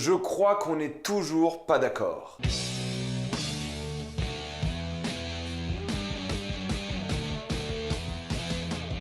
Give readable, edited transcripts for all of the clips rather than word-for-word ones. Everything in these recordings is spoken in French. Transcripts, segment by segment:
Je crois qu'on n'est toujours pas d'accord.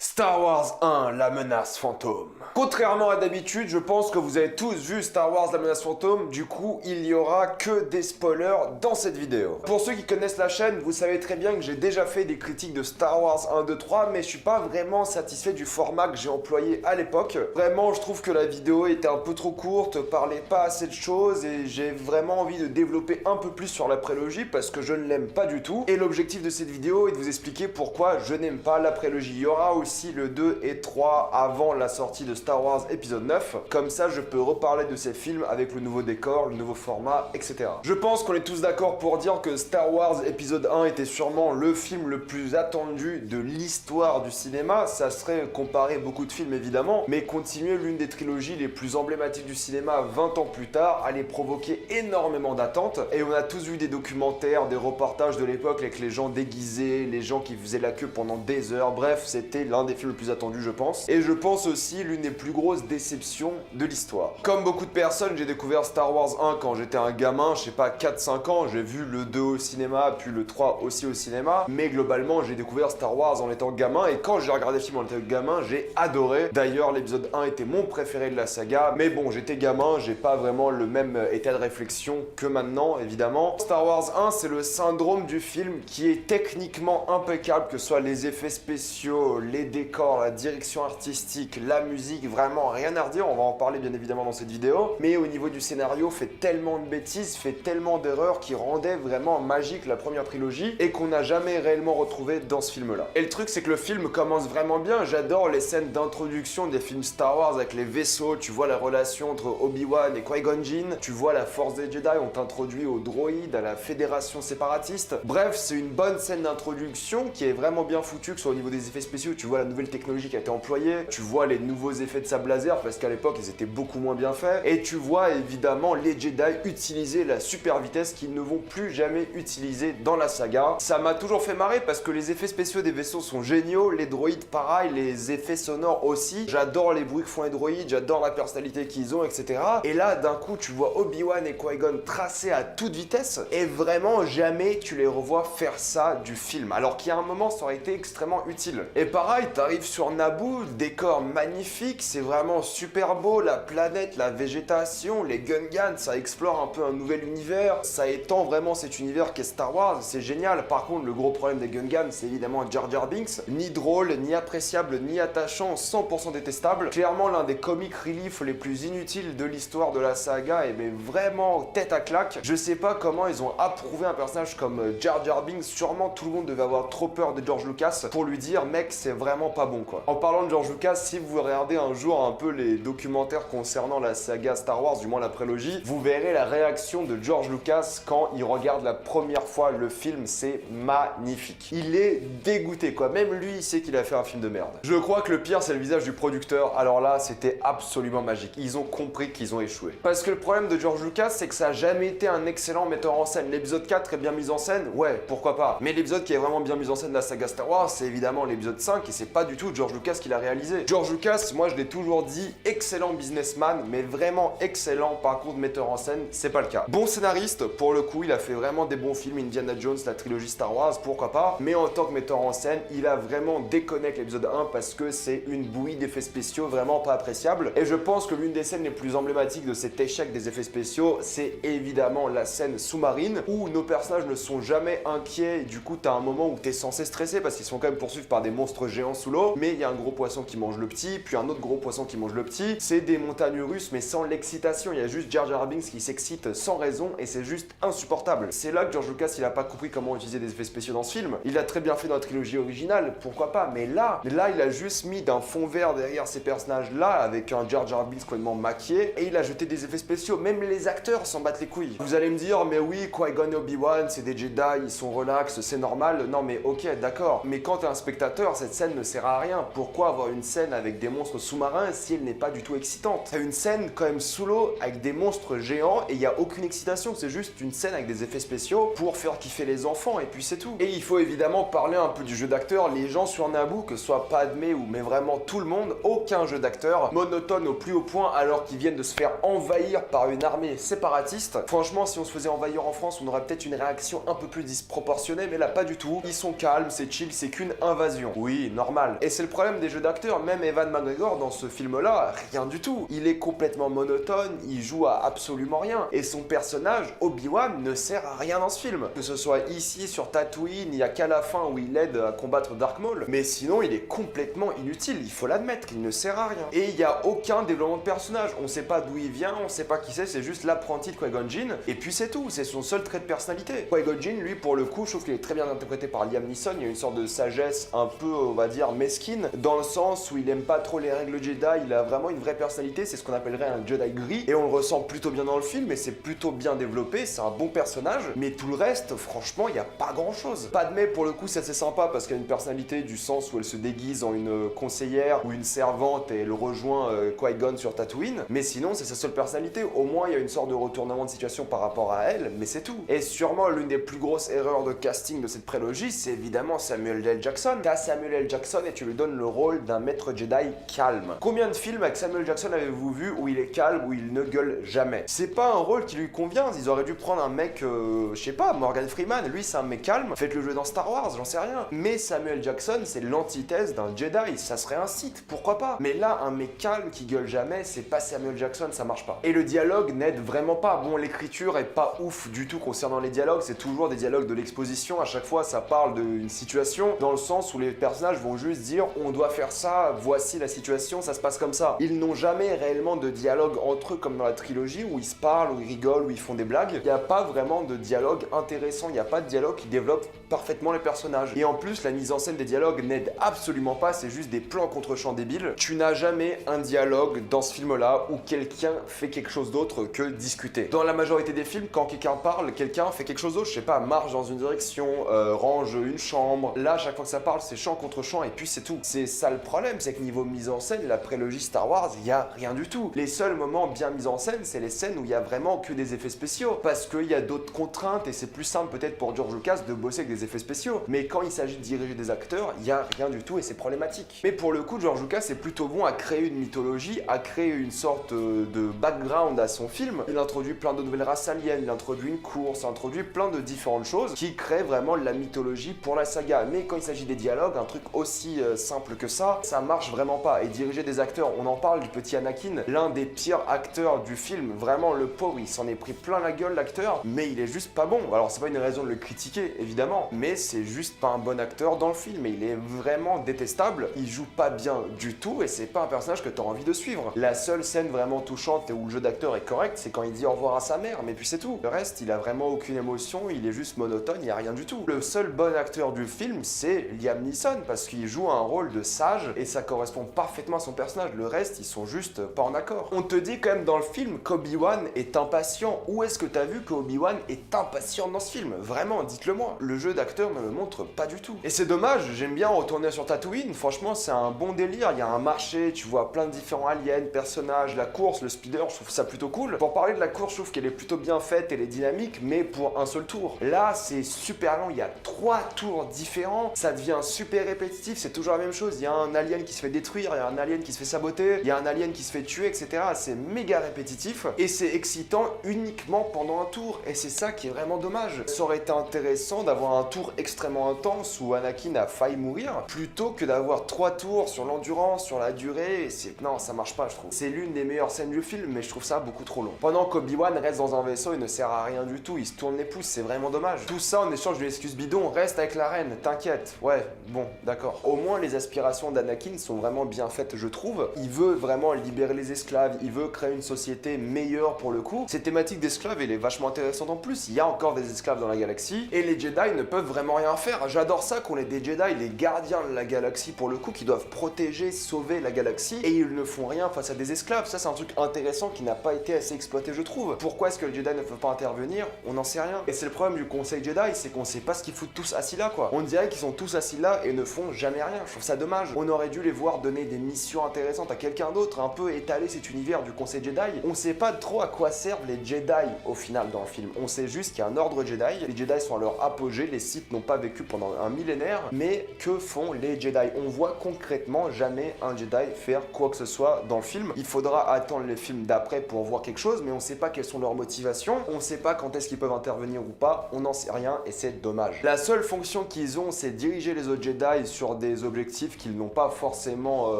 Star Wars 1, la menace fantôme. Contrairement à d'habitude, je pense que vous avez tous vu Star Wars, la menace fantôme, du coup, il n'y aura que des spoilers dans cette vidéo. Pour ceux qui connaissent la chaîne, vous savez très bien que j'ai déjà fait des critiques de Star Wars 1, 2, 3, mais je suis pas vraiment satisfait du format que j'ai employé à l'époque. Vraiment, je trouve que la vidéo était un peu trop courte, parlait pas assez de choses, et j'ai vraiment envie de développer un peu plus sur la prélogie, parce que je ne l'aime pas du tout. Et l'objectif de cette vidéo est de vous expliquer pourquoi je n'aime pas la prélogie. Il y aura aussi le 2 et 3 avant la sortie de Star Wars épisode 9, comme ça je peux reparler de ces films avec le nouveau décor, le nouveau format, etc. Je pense qu'on est tous d'accord pour dire que Star Wars épisode 1 était sûrement le film le plus attendu de l'histoire du cinéma. Ça serait comparer beaucoup de films évidemment, mais continuer l'une des trilogies les plus emblématiques du cinéma 20 ans plus tard allait provoquer énormément d'attentes, et on a tous vu des documentaires, des reportages de l'époque avec les gens déguisés, les gens qui faisaient la queue pendant des heures, bref, c'était l'un des films le plus attendus je pense, et je pense aussi l'une des plus grosses déceptions de l'histoire. Comme beaucoup de personnes, j'ai découvert Star Wars 1 quand j'étais un gamin, je sais pas, 4-5 ans, j'ai vu le 2 au cinéma, puis le 3 aussi au cinéma, mais globalement j'ai découvert Star Wars en étant gamin, et quand j'ai regardé le film en étant gamin, j'ai adoré. D'ailleurs l'épisode 1 était mon préféré de la saga, mais bon, j'étais gamin, j'ai pas vraiment le même état de réflexion que maintenant, évidemment. Star Wars 1, c'est le syndrome du film qui est techniquement impeccable, que ce soit les effets spéciaux, les décors, la direction artistique, la musique, vraiment rien à redire, on va en parler bien évidemment dans cette vidéo, mais au niveau du scénario, fait tellement de bêtises, fait tellement d'erreurs qui rendaient vraiment magique la première trilogie et qu'on n'a jamais réellement retrouvé dans ce film-là. Et le truc, c'est que le film commence vraiment bien, j'adore les scènes d'introduction des films Star Wars avec les vaisseaux, tu vois la relation entre Obi-Wan et Qui-Gon Jinn, tu vois la force des Jedi, on t'introduit aux droïdes, à la fédération séparatiste. Bref, c'est une bonne scène d'introduction qui est vraiment bien foutue, que ce soit au niveau des effets spéciaux, tu vois la nouvelle technologie qui a été employée, tu vois les nouveaux effets de sable laser parce qu'à l'époque ils étaient beaucoup moins bien faits, et tu vois évidemment les Jedi utiliser la super vitesse qu'ils ne vont plus jamais utiliser dans la saga. Ça m'a toujours fait marrer parce que les effets spéciaux des vaisseaux sont géniaux, les droïdes pareil, les effets sonores aussi, j'adore les bruits que font les droïdes, j'adore la personnalité qu'ils ont, etc. Et là d'un coup tu vois Obi-Wan et Qui-Gon tracer à toute vitesse, et vraiment jamais tu les revois faire ça du film, alors qu'il y a un moment ça aurait été extrêmement utile. Et pareil, t'arrives sur Naboo, décor magnifique, c'est vraiment super beau, la planète, la végétation, les Gungans, ça explore un peu un nouvel univers, ça étend vraiment cet univers qu'est Star Wars, c'est génial. Par contre, le gros problème des Gungans, c'est évidemment Jar Jar Binks, ni drôle, ni appréciable, ni attachant, 100% détestable. Clairement l'un des comic relief les plus inutiles de l'histoire de la saga, et mais vraiment tête à claque. Je sais pas comment ils ont approuvé un personnage comme Jar Jar Binks, sûrement tout le monde devait avoir trop peur de George Lucas pour lui dire mec c'est vraiment pas bon quoi. En parlant de George Lucas, si vous regardez un jour un peu les documentaires concernant la saga Star Wars, du moins la prélogie, vous verrez la réaction de George Lucas quand il regarde la première fois le film, c'est magnifique. Il est dégoûté quoi, même lui il sait qu'il a fait un film de merde. Je crois que le pire c'est le visage du producteur, alors là c'était absolument magique, ils ont compris qu'ils ont échoué. Parce que le problème de George Lucas c'est que ça a jamais été un excellent metteur en scène. L'épisode 4 est bien mis en scène, ouais pourquoi pas, mais l'épisode qui est vraiment bien mis en scène de la saga Star Wars c'est évidemment l'épisode 5, et c'est pas du tout George Lucas qui l'a réalisé. George Lucas, moi je l'ai toujours dit, excellent businessman, mais vraiment excellent, par contre metteur en scène, c'est pas le cas. Bon scénariste, pour le coup, il a fait vraiment des bons films, Indiana Jones, la trilogie Star Wars, pourquoi pas, mais en tant que metteur en scène, il a vraiment déconné avec l'épisode 1 parce que c'est une bouillie d'effets spéciaux vraiment pas appréciable, et je pense que l'une des scènes les plus emblématiques de cet échec des effets spéciaux, c'est évidemment la scène sous-marine, où nos personnages ne sont jamais inquiets, du coup t'as un moment où t'es censé stresser parce qu'ils sont quand même poursuivis par des monstres géants sous l'eau, mais il y a un gros poisson qui mange le petit, puis un autre gros poisson qui mange le petit, c'est des montagnes russes mais sans l'excitation, il y a juste Jar Jar Binks qui s'excite sans raison et c'est juste insupportable. C'est là que George Lucas il a pas compris comment utiliser des effets spéciaux dans ce film. Il l'a très bien fait dans la trilogie originale, pourquoi pas, mais là il a juste mis d'un fond vert derrière ces personnages là avec un Jar Jar Binks complètement maquillé, et il a jeté des effets spéciaux, même les acteurs s'en battent les couilles. Vous allez me dire mais oui, Qui-Gon et Obi-Wan c'est des Jedi, ils sont relax, c'est normal, non mais ok d'accord, mais quand t'es un spectateur cette scène ne sert sert à rien. Pourquoi avoir une scène avec des monstres sous-marins si elle n'est pas du tout excitante? T'as une scène quand même sous l'eau avec des monstres géants et il n'y a aucune excitation, c'est juste une scène avec des effets spéciaux pour faire kiffer les enfants et puis c'est tout. Et il faut évidemment parler un peu du jeu d'acteur. Les gens sur Naboo, que ce soit Padmé ou mais vraiment tout le monde, aucun jeu d'acteur monotone au plus haut point alors qu'ils viennent de se faire envahir par une armée séparatiste. Franchement, si on se faisait envahir en France, on aurait peut-être une réaction un peu plus disproportionnée, mais là pas du tout. Ils sont calmes, c'est chill, c'est qu'une invasion. Oui, normal. Et c'est le problème des jeux d'acteurs, même Ewan McGregor dans ce film-là, rien du tout. Il est complètement monotone, il joue à absolument rien. Et son personnage, Obi-Wan, ne sert à rien dans ce film. Que ce soit ici sur Tatooine, il n'y a qu'à la fin où il aide à combattre Dark Maul, mais sinon il est complètement inutile, il faut l'admettre qu'il ne sert à rien. Et il n'y a aucun développement de personnage, on sait pas d'où il vient, on sait pas qui c'est juste l'apprenti de Qui-Gon Jinn, et puis c'est tout, c'est son seul trait de personnalité. Qui-Gon Jinn, lui, pour le coup, je trouve qu'il est très bien interprété par Liam Neeson, il y a une sorte de sagesse un peu, on va dire, mesquine, dans le sens où il aime pas trop les règles Jedi, il a vraiment une vraie personnalité, c'est ce qu'on appellerait un Jedi gris, et on le ressent plutôt bien dans le film, et c'est plutôt bien développé, c'est un bon personnage, mais tout le reste, franchement, il n'y a pas grand chose. Padmé, pour le coup, c'est assez sympa parce qu'elle a une personnalité du sens où elle se déguise en une conseillère ou une servante et elle rejoint Qui-Gon sur Tatooine, mais sinon, c'est sa seule personnalité. Au moins, il y a une sorte de retournement de situation par rapport à elle, mais c'est tout. Et sûrement, l'une des plus grosses erreurs de casting de cette prélogie, c'est évidemment Samuel L. Jackson. T'as Samuel L. Jackson et tu lui donnes le rôle d'un maître Jedi calme. Combien de films avec Samuel Jackson avez-vous vu où il est calme, où il ne gueule jamais? C'est pas un rôle qui lui convient, ils auraient dû prendre un mec, je sais pas, Morgan Freeman, lui c'est un mec calme, faites-le jouer dans Star Wars, j'en sais rien. Mais Samuel Jackson, c'est l'antithèse d'un Jedi, ça serait un Sith, pourquoi pas? Mais là, un mec calme qui gueule jamais, c'est pas Samuel Jackson, ça marche pas. Et le dialogue n'aide vraiment pas. Bon, l'écriture est pas ouf du tout concernant les dialogues, c'est toujours des dialogues de l'exposition, à chaque fois ça parle d'une situation, dans le sens où les personnages vont juste dire on doit faire ça, voici la situation, ça se passe comme ça. Ils n'ont jamais réellement de dialogue entre eux comme dans la trilogie où ils se parlent, où ils rigolent, où ils font des blagues. Il n'y a pas vraiment de dialogue intéressant, il n'y a pas de dialogue qui développe parfaitement les personnages. Et en plus, la mise en scène des dialogues n'aide absolument pas, c'est juste des plans contre champs débiles. Tu n'as jamais un dialogue dans ce film-là où quelqu'un fait quelque chose d'autre que discuter. Dans la majorité des films, quand quelqu'un parle, quelqu'un fait quelque chose d'autre, je sais pas, marche dans une direction, range une chambre. Là, chaque fois que ça parle, c'est champ contre champ et puis c'est tout. C'est ça le problème, c'est que niveau mise en scène, la prélogie Star Wars, il y a rien du tout. Les seuls moments bien mis en scène, c'est les scènes où il y a vraiment que des effets spéciaux, parce qu'il y a d'autres contraintes et c'est plus simple peut-être pour George Lucas de bosser avec des effets spéciaux. Mais quand il s'agit de diriger des acteurs, il y a rien du tout et c'est problématique. Mais pour le coup, George Lucas est plutôt bon à créer une mythologie, à créer une sorte de background à son film. Il introduit plein de nouvelles races aliens, il introduit une course, il introduit plein de différentes choses qui créent vraiment la mythologie pour la saga. Mais quand il s'agit des dialogues, un truc aussi simple que ça marche vraiment pas. Et diriger des acteurs, on en parle du petit Anakin, l'un des pires acteurs du film, vraiment le pauvre, il s'en est pris plein la gueule l'acteur, mais il est juste pas bon. Alors c'est pas une raison de le critiquer, évidemment, mais c'est juste pas un bon acteur dans le film et il est vraiment détestable, il joue pas bien du tout et c'est pas un personnage que t'as envie de suivre. La seule scène vraiment touchante et où le jeu d'acteur est correct, c'est quand il dit au revoir à sa mère, mais puis c'est tout. Le reste, il a vraiment aucune émotion, il est juste monotone, il y a rien du tout. Le seul bon acteur du film, c'est Liam Neeson, parce qu'il joue un rôle de sage et ça correspond parfaitement à son personnage. Le reste, ils sont juste pas en accord. On te dit quand même dans le film qu'Obi-Wan est impatient. Où est-ce que t'as vu qu'Obi-Wan est impatient dans ce film? Vraiment, dites-le moi. Le jeu d'acteur ne le montre pas du tout. Et c'est dommage, j'aime bien retourner sur Tatooine. Franchement, c'est un bon délire. Il y a un marché, tu vois plein de différents aliens, personnages, la course, le speeder, je trouve ça plutôt cool. Pour parler de la course, je trouve qu'elle est plutôt bien faite, elle est dynamique, mais pour un seul tour. Là, c'est super long, il y a 3 tours différents, ça devient super répétitif, c'est toujours la même chose. Il y a un alien qui se fait détruire, il y a un alien qui se fait saboter, il y a un alien qui se fait tuer, etc. C'est méga répétitif et c'est excitant uniquement pendant un tour. Et c'est ça qui est vraiment dommage. Ça aurait été intéressant d'avoir un tour extrêmement intense où Anakin a failli mourir, plutôt que d'avoir 3 tours sur l'endurance, sur la durée. Et non, ça marche pas, je trouve. C'est l'une des meilleures scènes du film, mais je trouve ça beaucoup trop long. Pendant qu'Obi-Wan reste dans un vaisseau, il ne sert à rien du tout, il se tourne les pouces, c'est vraiment dommage. Tout ça en échange d'une excuse bidon, reste avec la reine, t'inquiète. Ouais, bon, d'accord. Au moins, les aspirations d'Anakin sont vraiment bien faites, je trouve. Il veut vraiment libérer les esclaves, il veut créer une société meilleure pour le coup. Cette thématique d'esclaves, elle est vachement intéressante en plus. Il y a encore des esclaves dans la galaxie et les Jedi ne peuvent vraiment rien faire. J'adore ça qu'on ait des Jedi, les gardiens de la galaxie pour le coup, qui doivent protéger, sauver la galaxie et ils ne font rien face à des esclaves. Ça, c'est un truc intéressant qui n'a pas été assez exploité, je trouve. Pourquoi est-ce que les Jedi ne peuvent pas intervenir? On n'en sait rien. Et c'est le problème du Conseil Jedi, c'est qu'on sait pas ce qu'ils foutent tous assis là, quoi. On dirait qu'ils sont tous assis là et ne font jamais rien. rien, je trouve ça dommage. On aurait dû les voir donner des missions intéressantes à quelqu'un d'autre, un peu étaler cet univers du Conseil Jedi. On sait pas trop à quoi servent les Jedi au final dans le film. On sait juste qu'il y a un ordre Jedi, les Jedi sont à leur apogée, les Sith n'ont pas vécu pendant un millénaire, mais que font les Jedi? On voit concrètement jamais un Jedi faire quoi que ce soit dans le film. Il faudra attendre les films d'après pour voir quelque chose, mais on sait pas quelles sont leurs motivations, on sait pas quand est-ce qu'ils peuvent intervenir ou pas, on n'en sait rien et c'est dommage. La seule fonction qu'ils ont, c'est diriger les autres Jedi sur des objectifs qu'ils n'ont pas forcément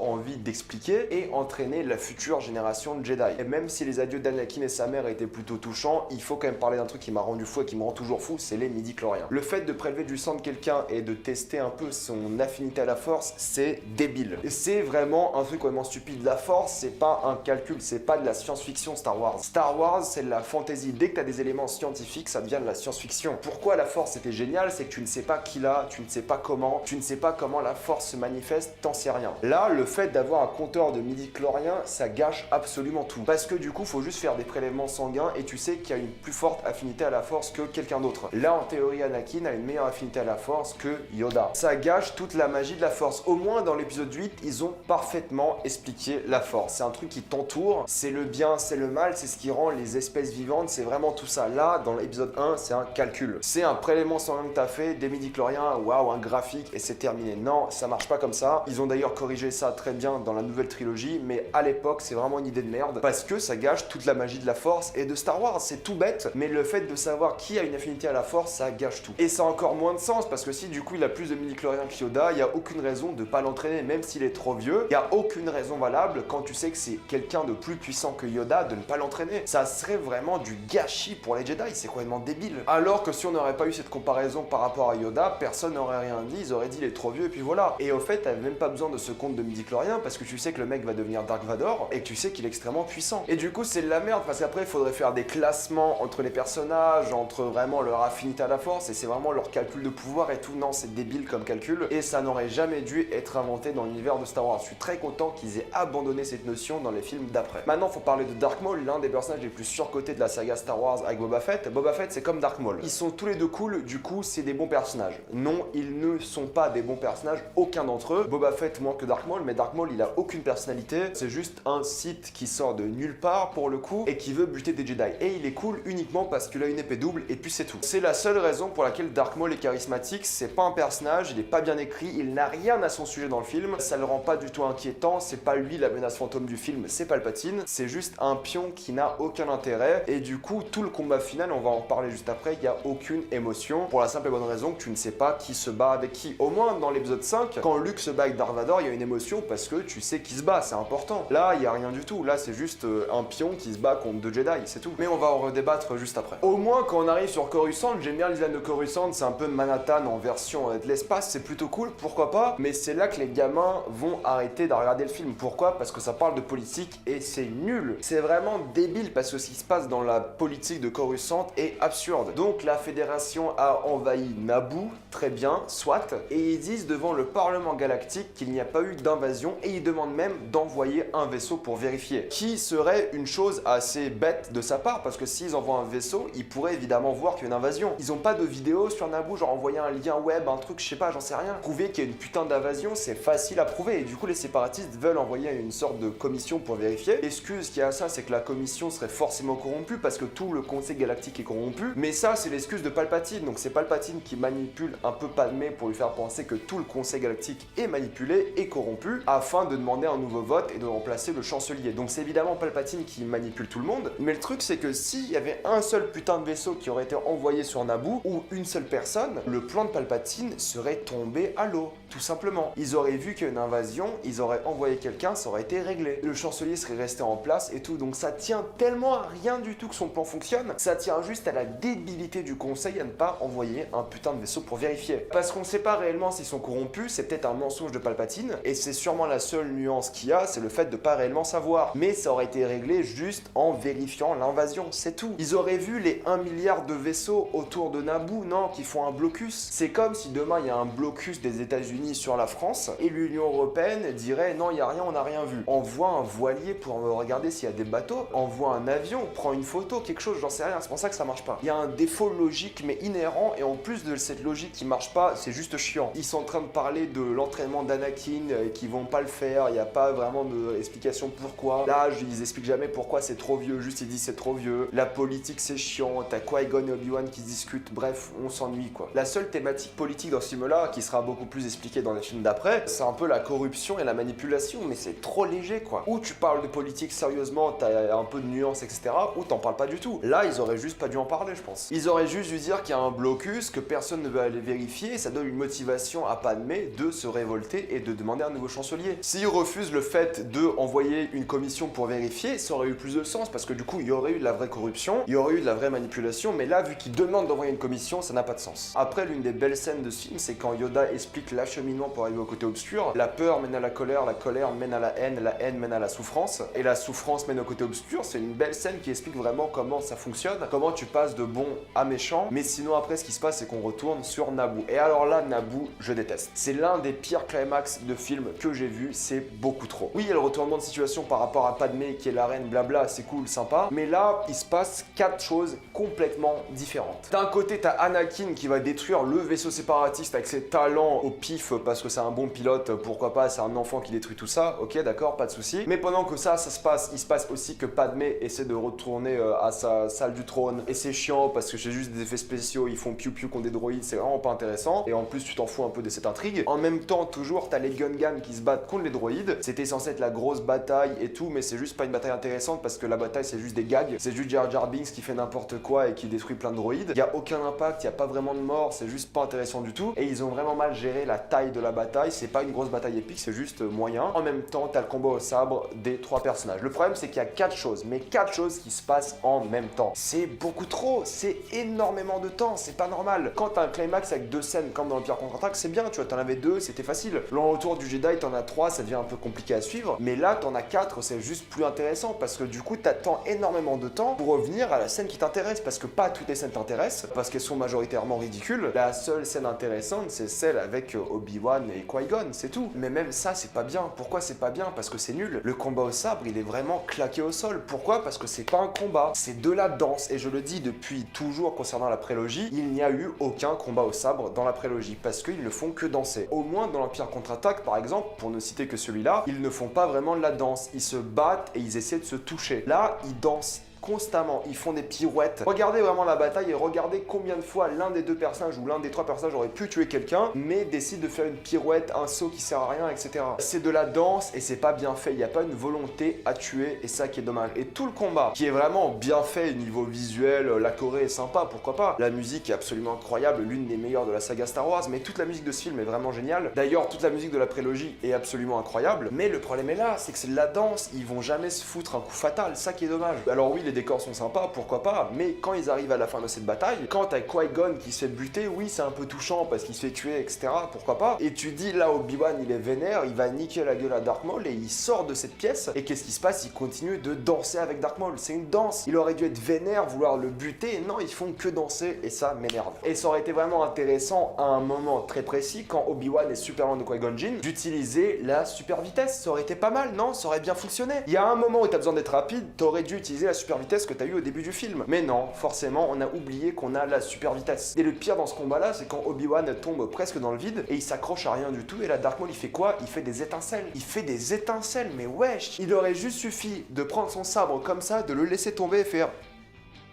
envie d'expliquer et entraîner la future génération de Jedi. Et même si les adieux d'Anakin et sa mère étaient plutôt touchants, il faut quand même parler d'un truc qui m'a rendu fou et qui me rend toujours fou, c'est les midi-chloriens. Le fait de prélever du sang de quelqu'un et de tester un peu son affinité à la force, c'est débile. C'est vraiment un truc complètement stupide. La force, c'est pas un calcul, c'est pas de la science-fiction Star Wars. Star Wars, c'est de la fantasy. Dès que t'as des éléments scientifiques, ça devient de la science-fiction. Pourquoi la force était géniale, c'est que tu ne sais pas qui l'a, tu ne sais pas comment, tu ne sais pas comment la force se manifeste, t'en sais rien. Là, le fait d'avoir un compteur de midi-chloriens, ça gâche absolument tout. Parce que du coup, faut juste faire des prélèvements sanguins et tu sais qu'il y a une plus forte affinité à la force que quelqu'un d'autre. Là, en théorie, Anakin a une meilleure affinité à la force que Yoda. Ça gâche toute la magie de la force. Au moins, dans l'épisode 8, ils ont parfaitement expliqué la force. C'est un truc qui t'entoure, c'est le bien, c'est le mal, c'est ce qui rend les espèces vivantes, c'est vraiment tout ça. Là, dans l'épisode 1, c'est un calcul. C'est un prélèvement sanguin que t'as fait, des midi-chloriens, waouh, un graphique et c'est terminé. Non, ça marche pas comme ça. Ils ont d'ailleurs corrigé ça très bien dans la nouvelle trilogie, mais à l'époque, c'est vraiment une idée de merde parce que ça gâche toute la magie de la force et de Star Wars. C'est tout bête, mais le fait de savoir qui a une affinité à la force, ça gâche tout. Et ça a encore moins de sens parce que si du coup il a plus de midi-chloriens que Yoda, il y a aucune raison de pas l'entraîner, même s'il est trop vieux. Il y a aucune raison valable quand tu sais que c'est quelqu'un de plus puissant que Yoda de ne pas l'entraîner. Ça serait vraiment du gâchis pour les Jedi, c'est complètement débile. Alors que si on n'aurait pas eu cette comparaison par rapport à Yoda, personne n'aurait rien dit, ils auraient dit il est trop vieux et puis voilà. Et au fait, t'avais même pas besoin de ce compte de midi-chloriens parce que tu sais que le mec va devenir Dark Vador et que tu sais qu'il est extrêmement puissant. Et du coup, c'est de la merde parce qu'après, il faudrait faire des classements entre les personnages, entre vraiment leur affinité à la force et c'est vraiment leur calcul de pouvoir et tout. Non, c'est débile comme calcul et ça n'aurait jamais dû être inventé dans l'univers de Star Wars. Je suis très content qu'ils aient abandonné cette notion dans les films d'après. Maintenant, faut parler de Dark Maul, l'un des personnages les plus surcotés de la saga Star Wars avec Boba Fett. Boba Fett, c'est comme Dark Maul. Ils sont tous les deux cool, du coup, c'est des bons personnages. Non, ils ne sont pas des bons personnages, aucun d'entre eux. Boba Fett moins que Dark Maul, mais Dark Maul, il a aucune personnalité. C'est juste un Sith qui sort de nulle part pour le coup et qui veut buter des Jedi. Et il est cool uniquement parce qu'il a une épée double et puis c'est tout. C'est la seule raison pour laquelle Dark Maul est charismatique. C'est pas un personnage, il est pas bien écrit, il n'a rien à son sujet dans le film. Ça le rend pas du tout inquiétant. C'est pas lui la menace fantôme du film, c'est Palpatine. C'est juste un pion qui n'a aucun intérêt. Et du coup, tout le combat final, on va en parler juste après, il n'y a aucune émotion pour la simple et bonne raison que tu ne sais pas qui se bat avec qui. Au moins dans l'épisode 5, quand Luke se bat avec Dark Vador, il y a une émotion parce que tu sais qui se bat, c'est important. Là, il n'y a rien du tout. Là, c'est juste un pion qui se bat contre deux Jedi, c'est tout. Mais on va en redébattre juste après. Au moins, quand on arrive sur Coruscant, j'aime bien les design de Coruscant, c'est un peu Manhattan en version de l'espace, c'est plutôt cool, pourquoi pas. Mais c'est là que les gamins vont arrêter de regarder le film. Pourquoi? Parce que ça parle de politique et c'est nul. C'est vraiment débile parce que ce qui se passe dans la politique de Coruscant est absurde. Donc la Fédération a envahi Naboo, très bien, soit, et ils disent devant le Parlement Galactique qu'il n'y a pas eu d'invasion et ils demandent même d'envoyer un vaisseau pour vérifier. Qui serait une chose assez bête de sa part parce que s'ils envoient un vaisseau, ils pourraient évidemment voir qu'il y a une invasion. Ils ont pas de vidéo sur Naboo, genre envoyer un lien web, un truc, je sais pas, j'en sais rien. Prouver qu'il y a une putain d'invasion, c'est facile à prouver et du coup les séparatistes veulent envoyer une sorte de commission pour vérifier. L'excuse qu'il y a à ça, c'est que la commission serait forcément corrompue parce que tout le Conseil Galactique est corrompu. Mais ça, c'est l'excuse de Palpatine. Donc c'est Palpatine qui manipule un peu Padmé pour lui faire penser que tout le Conseil Galactique est manipulé et corrompu afin de demander un nouveau vote et de remplacer le chancelier. Donc c'est évidemment Palpatine qui manipule tout le monde. Mais le truc, c'est que s'il y avait un seul putain de vaisseau qui aurait été envoyé sur Naboo ou une seule personne, le plan de Palpatine serait tombé à l'eau, tout simplement. Ils auraient vu qu'il y a une invasion, ils auraient envoyé quelqu'un, ça aurait été réglé. Le chancelier serait resté en place et tout. Donc ça tient tellement à rien du tout que son plan fonctionne. Ça tient juste à la débilité du conseil à ne pas envoyer un putain de vaisseau pour vérifier. Parce qu'on ne sait pas réellement s'ils sont corrompus, c'est peut-être un mensonge de Palpatine, et c'est sûrement la seule nuance qu'il y a, c'est le fait de pas réellement savoir. Mais ça aurait été réglé juste en vérifiant l'invasion, c'est tout. Ils auraient vu les 1 milliard de vaisseaux autour de Naboo, non, qui font un blocus. C'est comme si demain il y a un blocus des États-Unis sur la France, et l'Union Européenne dirait non, il y a rien, on n'a rien vu. Envoie un voilier pour regarder s'il y a des bateaux, envoie un avion, prend une photo, quelque chose, j'en sais rien, c'est pour ça que ça marche pas. Il y a un défaut logique mais inhérent et en plus de cette logique qui marche pas, c'est juste chiant. Ils sont en train de parler de l'entraînement d'Anakin qui vont pas le faire, il n'y a pas vraiment d'explication pourquoi. Là, ils expliquent jamais pourquoi c'est trop vieux, juste ils disent c'est trop vieux. La politique c'est chiant, t'as Qui-Gon et Obi-Wan qui se discutent, bref, on s'ennuie quoi. La seule thématique politique dans ce film-là, qui sera beaucoup plus expliquée dans les films d'après, c'est un peu la corruption et la manipulation, mais c'est trop léger quoi. Ou tu parles de politique sérieusement, t'as un peu de nuances, etc. Ou t'en parles pas du tout. Là, ils auraient juste pas dû en parler, je pense. Ils auraient juste dû dire qu'il y a un blocus, que personne ne veut aller vérifier, et ça donne une motivation à Padmé de se révolter et de demander un nouveau chancelier. S'ils refusent le fait de envoyer une commission pour vérifier, ça aurait eu plus de sens, parce que du coup, il y aurait eu de la vraie corruption, il y aurait eu de la vraie manipulation, mais là, vu qu'ils demandent d'envoyer une commission, ça n'a pas de sens. Après, l'une des belles scènes de ce film, c'est quand Yoda explique l'acheminement pour arriver au côté obscur. La peur mène à la colère mène à la haine mène à la souffrance, et la souffrance mène au côté obscur. C'est une belle scène qui explique vraiment comment ça fonctionne, comment tu passes de bon à méchant, mais sinon après, ce qui se passe, c'est qu'on retourne sur Naboo. Et alors là, Naboo, je déteste. C'est l'un des pires climax de film que j'ai vu, c'est beaucoup trop. Oui, il y a le retournement de situation par rapport à Padmé qui est la reine, blabla, c'est cool, sympa, mais là, il se passe 4 choses complètement différentes. D'un côté, t'as Anakin qui va détruire le vaisseau séparatiste avec ses talents au pif parce que c'est un bon pilote, pourquoi pas, c'est un enfant qui détruit tout ça, ok, d'accord, pas de souci. Mais pendant que ça se passe, il se passe aussi que Padmé essaie de retourner à sa salle du trône, et c'est chiant parce que c'est juste des effets spéciaux, ils font piou-piou contre des droïdes, c'est vraiment pas intéressant, et en plus tu t'en fous un peu de cette intrigue. En même temps, toujours, t'as les Gungans qui se battent contre les droïdes, c'était censé être la grosse bataille et tout, mais c'est juste pas une bataille intéressante parce que la bataille c'est juste des gags, c'est juste Jar Jar Binks qui fait n'importe quoi et qui détruit plein de droïdes, il y a aucun impact, il y a pas vraiment de mort, c'est juste pas intéressant du tout, et ils ont vraiment mal géré la taille de la bataille, c'est pas une grosse bataille épique, c'est juste moyen. En même temps, t'as le combat au sabre des 3 personnages. Le problème c'est qu'il y a 4 choses, mais 4 choses qui se passent en même temps. C'est beaucoup trop, c'est énormément de temps, c'est pas normal. Quand t'as un climax avec 2 scènes comme dans l'Empire contre-attaque, c'est bien, tu vois, t'en avais 2, c'était facile. Le retour du Jedi, t'en as 3, ça devient un peu compliqué à suivre, mais là t'en as 4, c'est juste plus intéressant parce que du coup t'attends énormément de temps pour revenir à la scène qui t'intéresse, parce que pas toutes les scènes t'intéressent, parce qu'elles sont majoritairement ridicules. La seule scène intéressante, c'est celle avec Obi-Wan et Qui-Gon, c'est tout. Mais même ça, c'est pas bien. Pourquoi c'est pas bien? Parce que c'est nul. Le combat au sabre, il est vraiment claqué au sol. Pourquoi? Parce que c'est pas un combat, c'est de la danse. Et je le dis depuis toujours concernant la prélogie, il n'y a eu aucun combat au sabre dans la prélogie, parce qu'ils ne font que danser. Au moins dans l'Empire contre-attaque, par exemple, pour ne citer que celui-là, ils ne font pas vraiment de la danse. Ils se battent et ils essaient de se toucher. Là, ils dansent constamment, ils font des pirouettes. Regardez vraiment la bataille et regardez combien de fois l'un des 2 personnages ou l'un des 3 personnages aurait pu tuer quelqu'un, mais décide de faire une pirouette, un saut qui sert à rien, etc. C'est de la danse et c'est pas bien fait, il n'y a pas une volonté à tuer, et ça qui est dommage. Et tout le combat, qui est vraiment bien fait niveau visuel, la Corée est sympa, pourquoi pas. La musique est absolument incroyable, l'une des meilleures de la saga Star Wars, mais toute la musique de ce film est vraiment géniale. D'ailleurs, toute la musique de la prélogie est absolument incroyable, mais le problème est là, c'est que c'est de la danse, ils vont jamais se foutre un coup fatal, ça qui est dommage. Alors oui, les décors sont sympas, pourquoi pas, mais quand ils arrivent à la fin de cette bataille, quand t'as Qui-Gon qui se fait buter, oui, c'est un peu touchant parce qu'il se fait tuer, etc., pourquoi pas, et tu dis là, Obi-Wan, il est vénère, il va niquer la gueule à Dark Maul, et il sort de cette pièce, et qu'est-ce qui se passe? Il continue de danser avec Dark Maul, c'est une danse. Il aurait dû être vénère, vouloir le buter, et non, ils font que danser, et ça m'énerve. Et ça aurait été vraiment intéressant à un moment très précis, quand Obi-Wan est super loin de Qui-Gon Jinn, d'utiliser la super vitesse, ça aurait été pas mal, non? Ça aurait bien fonctionné. Il y a un moment où t'as besoin d'être rapide, t'aurais dû utiliser la super vitesse que t'as eu au début du film. Mais non, forcément, on a oublié qu'on a la super vitesse. Et le pire dans ce combat-là, c'est quand Obi-Wan tombe presque dans le vide, et il s'accroche à rien du tout, et là, Dark Maul, il fait quoi? Il fait des étincelles. Il fait des étincelles, mais wesh! Il aurait juste suffi de prendre son sabre comme ça, de le laisser tomber et faire...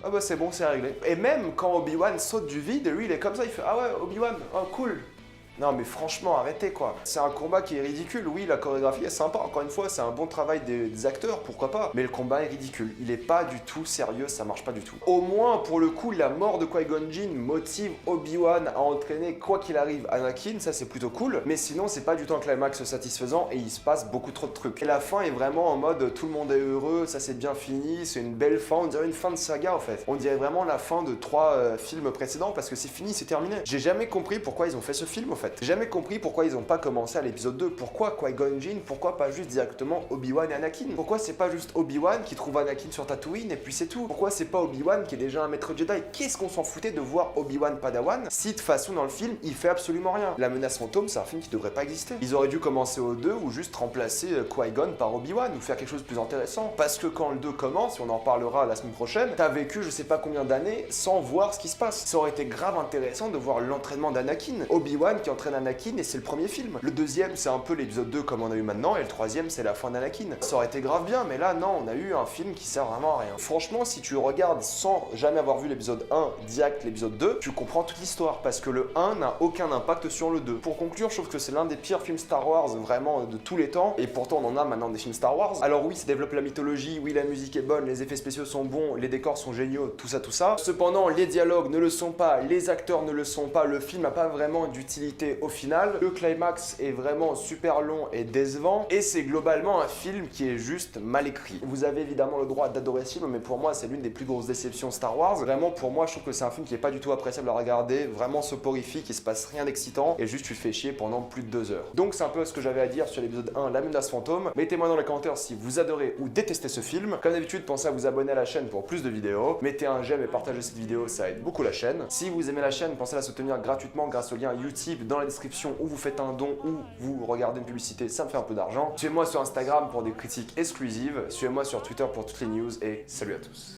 Ah bah c'est bon, c'est réglé. Et même quand Obi-Wan saute du vide, lui, il est comme ça, il fait... Ah ouais, Obi-Wan, oh cool! Non mais franchement, arrêtez quoi. C'est un combat qui est ridicule. Oui, la chorégraphie est sympa, encore une fois, c'est un bon travail des acteurs, pourquoi pas. Mais le combat est ridicule. Il est pas du tout sérieux, ça marche pas du tout. Au moins, pour le coup, la mort de Qui-Gon Jinn motive Obi-Wan à entraîner, quoi qu'il arrive, Anakin, ça c'est plutôt cool. Mais sinon, c'est pas du tout un climax satisfaisant et il se passe beaucoup trop de trucs. Et la fin est vraiment en mode tout le monde est heureux, ça c'est bien fini, c'est une belle fin. On dirait une fin de saga en fait. On dirait vraiment la fin de 3 films précédents parce que c'est fini, c'est terminé. J'ai jamais compris pourquoi ils ont fait ce film en fait. J'ai jamais compris pourquoi ils ont pas commencé à l'épisode 2. Pourquoi Qui-Gon Jinn? Pourquoi pas juste directement Obi-Wan et Anakin? Pourquoi c'est pas juste Obi-Wan qui trouve Anakin sur Tatooine et puis c'est tout? Pourquoi c'est pas Obi-Wan qui est déjà un maître Jedi? Qu'est-ce qu'on s'en foutait de voir Obi-Wan Padawan si de toute façon dans le film il fait absolument rien? La menace fantôme, c'est un film qui devrait pas exister. Ils auraient dû commencer au 2 ou juste remplacer Qui-Gon par Obi-Wan ou faire quelque chose de plus intéressant. Parce que quand le 2 commence, et on en parlera la semaine prochaine, t'as vécu je sais pas combien d'années sans voir ce qui se passe. Ça aurait été grave intéressant de voir l'entraînement d'Anakin. Obi-Wan qui entraîne Anakin et c'est le premier film. Le deuxième, c'est un peu l'épisode 2 comme on a eu maintenant, et le troisième, c'est la fin d'Anakin. Ça aurait été grave bien, mais là, non, on a eu un film qui sert vraiment à rien. Franchement, si tu le regardes sans jamais avoir vu l'épisode 1 direct, l'épisode 2, tu comprends toute l'histoire, parce que le 1 n'a aucun impact sur le 2. Pour conclure, je trouve que c'est l'un des pires films Star Wars vraiment de tous les temps, et pourtant on en a maintenant des films Star Wars. Alors oui, ça développe la mythologie, oui, la musique est bonne, les effets spéciaux sont bons, les décors sont géniaux, tout ça, tout ça. Cependant, les dialogues ne le sont pas, les acteurs ne le sont pas, le film n'a pas vraiment d'utilité au final. Le climax est vraiment super long et décevant, et c'est globalement un film qui est juste mal écrit. Vous avez évidemment le droit d'adorer ce film, mais pour moi, c'est l'une des plus grosses déceptions Star Wars. Vraiment, pour moi, je trouve que c'est un film qui est pas du tout appréciable à regarder, vraiment soporifique, il se passe rien d'excitant, et juste tu te fais chier pendant plus de 2 heures. Donc c'est un peu ce que j'avais à dire sur l'épisode 1, La menace fantôme. Mettez-moi dans les commentaires si vous adorez ou détestez ce film. Comme d'habitude, pensez à vous abonner à la chaîne pour plus de vidéos. Mettez un j'aime et partagez cette vidéo, ça aide beaucoup la chaîne. Si vous aimez la chaîne, pensez à la soutenir gratuitement grâce au lien YouTube dans la description où vous faites un don ou vous regardez une publicité, ça me fait un peu d'argent. Suivez-moi sur Instagram pour des critiques exclusives. Suivez-moi sur Twitter pour toutes les news et salut à tous.